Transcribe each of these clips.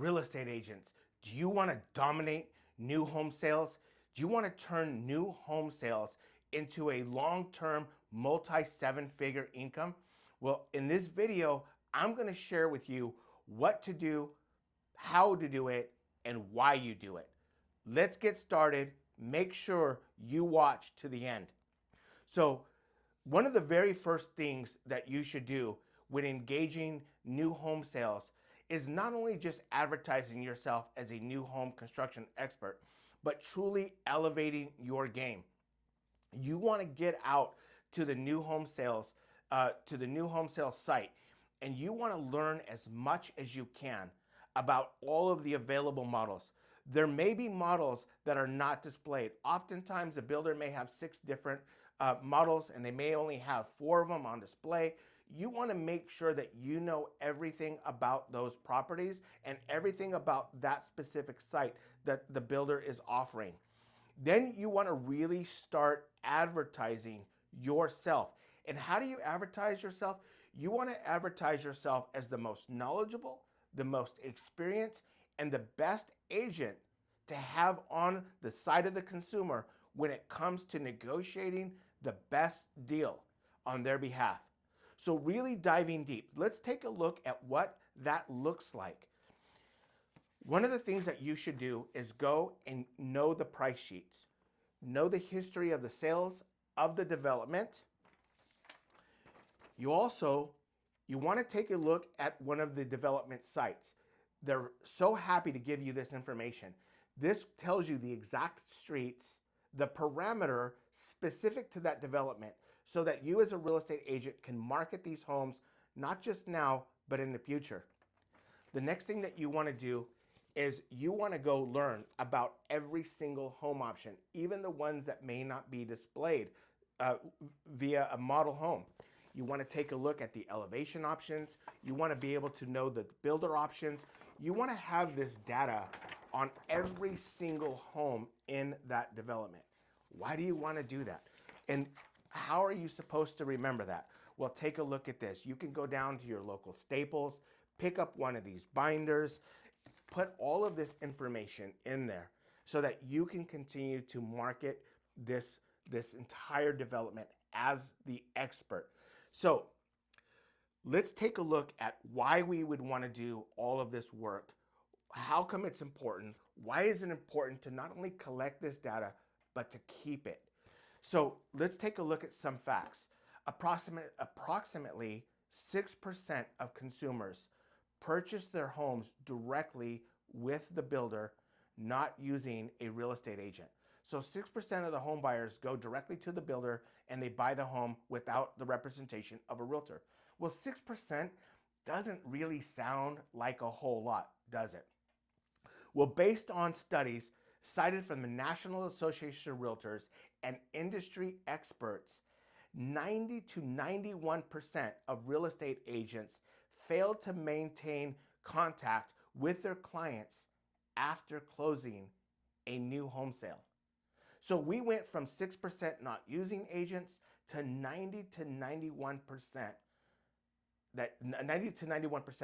real estate agents, do you want to dominate new home sales? Do you want to turn new home sales into a long-term multi-seven-figure income? Well, in this video, I'm going to share with you what to do, how to do it, and why you do it. Let's get started. Make sure you watch to the end. So, one of the very first things that you should do when engaging new home sales is not only just advertising yourself as a new home construction expert, but truly elevating your game. You want to get out to the new home sales, site, and you want to learn as much as you can about all of the available models. There may be models that are not displayed. Oftentimes, a builder may have 6 different models and they may only have 4 of them on display. You want to make sure that you know everything about those properties and everything about that specific site that the builder is offering. Then you want to really start advertising yourself. And how do you advertise yourself? You want to advertise yourself as the most knowledgeable, the most experienced, and the best agent to have on the side of the consumer when it comes to negotiating the best deal on their behalf. So really diving deep, let's take a look at what that looks like. One of the things that you should do is go and know the price sheets, know the history of the sales of the development. You want to take a look at one of the development sites. They're so happy to give you this information. This tells you the exact streets, the parameter specific to that development, so that you as a real estate agent can market these homes not just now, but in the future. The next thing that you want to do is you want to go learn about every single home option, even the ones that may not be displayed via a model home. You want to take a look at the elevation options. You want to be able to know the builder options. You want to have this data on every single home in that development. Why do you want to do that? And how are you supposed to remember that? Well, take a look at this. You can go down to your local Staples, pick up one of these binders, put all of this information in there so that you can continue to market this entire development as the expert. So let's take a look at why we would want to do all of this work. How come it's important? Why is it important to not only collect this data, but to keep it? So let's take a look at some facts. Approximately 6% of consumers purchase their homes directly with the builder, not using a real estate agent. So 6% of the home buyers go directly to the builder and they buy the home without the representation of a realtor. Well, 6% doesn't really sound like a whole lot, does it? Well, based on studies cited from the National Association of Realtors and industry experts, 90 to 91% of real estate agents fail to maintain contact with their clients after closing a new home sale. So we went from 6% not using agents to 90 to 91%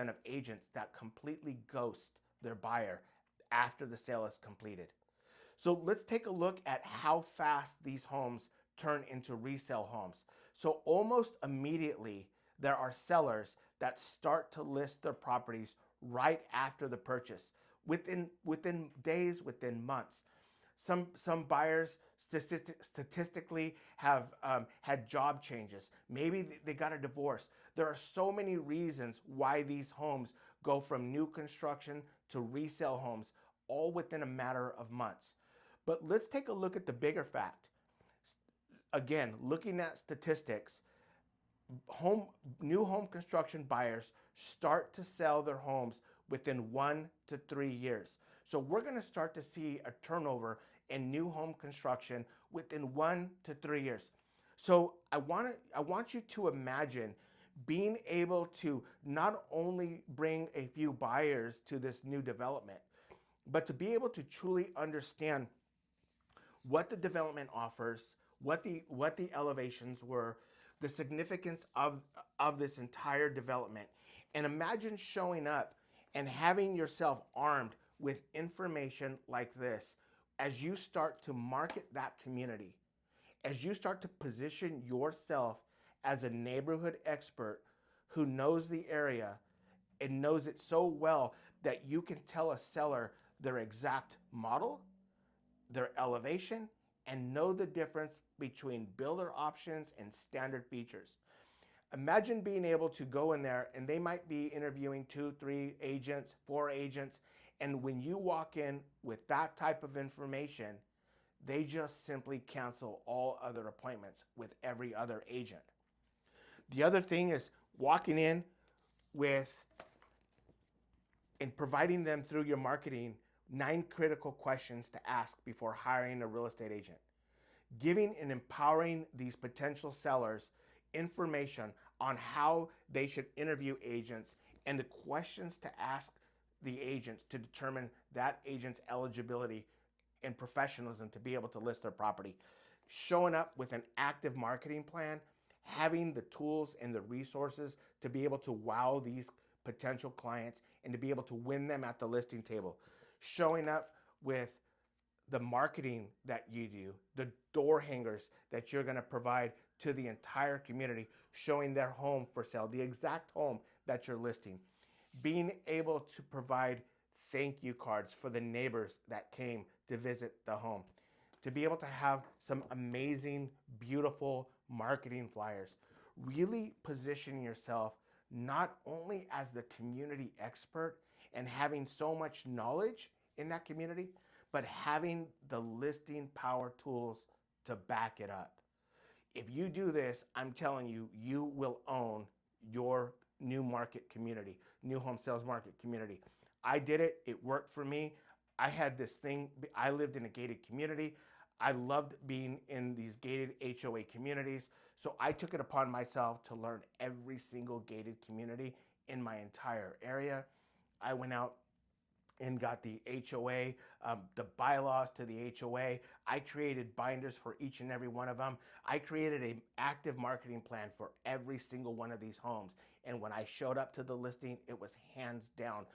of agents that completely ghost their buyer after the sale is completed. So let's take a look at how fast these homes turn into resale homes. So almost immediately, there are sellers that start to list their properties right after the purchase, within days, within months. Some buyers statistically have had job changes. Maybe they got a divorce. There are so many reasons why these homes go from new construction to resale homes, all within a matter of months. But let's take a look at the bigger fact. Again, looking at statistics, new home construction buyers start to sell their homes within 1 to 3 years. So we're going to start to see a turnover in new home construction within 1 to 3 years. So I want you to imagine being able to not only bring a few buyers to this new development, but to be able to truly understand what the development offers, what the elevations were, the significance of this entire development. And imagine showing up And having yourself armed with information like this, as you start to market that community, as you start to position yourself as a neighborhood expert who knows the area and knows it so well that you can tell a seller their exact model, their elevation, and know the difference between builder options and standard features. Imagine being able to go in there and they might be interviewing 2, 3 agents, 4 agents, and when you walk in with that type of information, they just simply cancel all other appointments with every other agent. The other thing is walking in with and providing them through your marketing 9 critical questions to ask before hiring a real estate agent. Giving and empowering these potential sellers information on how they should interview agents and the questions to ask the agents to determine that agent's eligibility and professionalism to be able to list their property. Showing up with an active marketing plan, having the tools and the resources to be able to wow these potential clients and to be able to win them at the listing table. Showing up with the marketing that you do, the door hangers that you're going to provide to the entire community, showing their home for sale, the exact home that you're listing. Being able to provide thank you cards for the neighbors that came to visit the home. To be able to have some amazing, beautiful marketing flyers. Really position yourself not only as the community expert and having so much knowledge in that community, but having the listing power tools to back it up. If you do this, I'm telling you, you will own your new market community, new home sales market community. I did it. It worked for me. I had this thing. I lived in a gated community. I loved being in these gated HOA communities. So I took it upon myself to learn every single gated community in my entire area. I went out and got the HOA, the bylaws to the HOA. I created binders for each and every one of them. I created an active marketing plan for every single one of these homes. And when I showed up to the listing, it was hands down.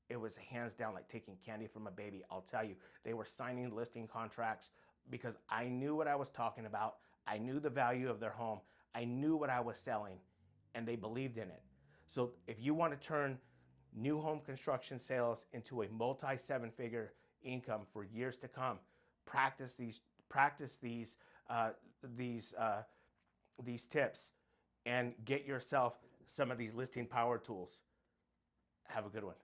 It was hands down like taking candy from a baby. I'll tell you, they were signing listing contracts because I knew what I was talking about. I knew the value of their home. I knew what I was selling, and they believed in it. So if you want to turn new home construction sales into a multi-7-figure income for years to come, practice these tips and get yourself some of these listing power tools. Have a good one.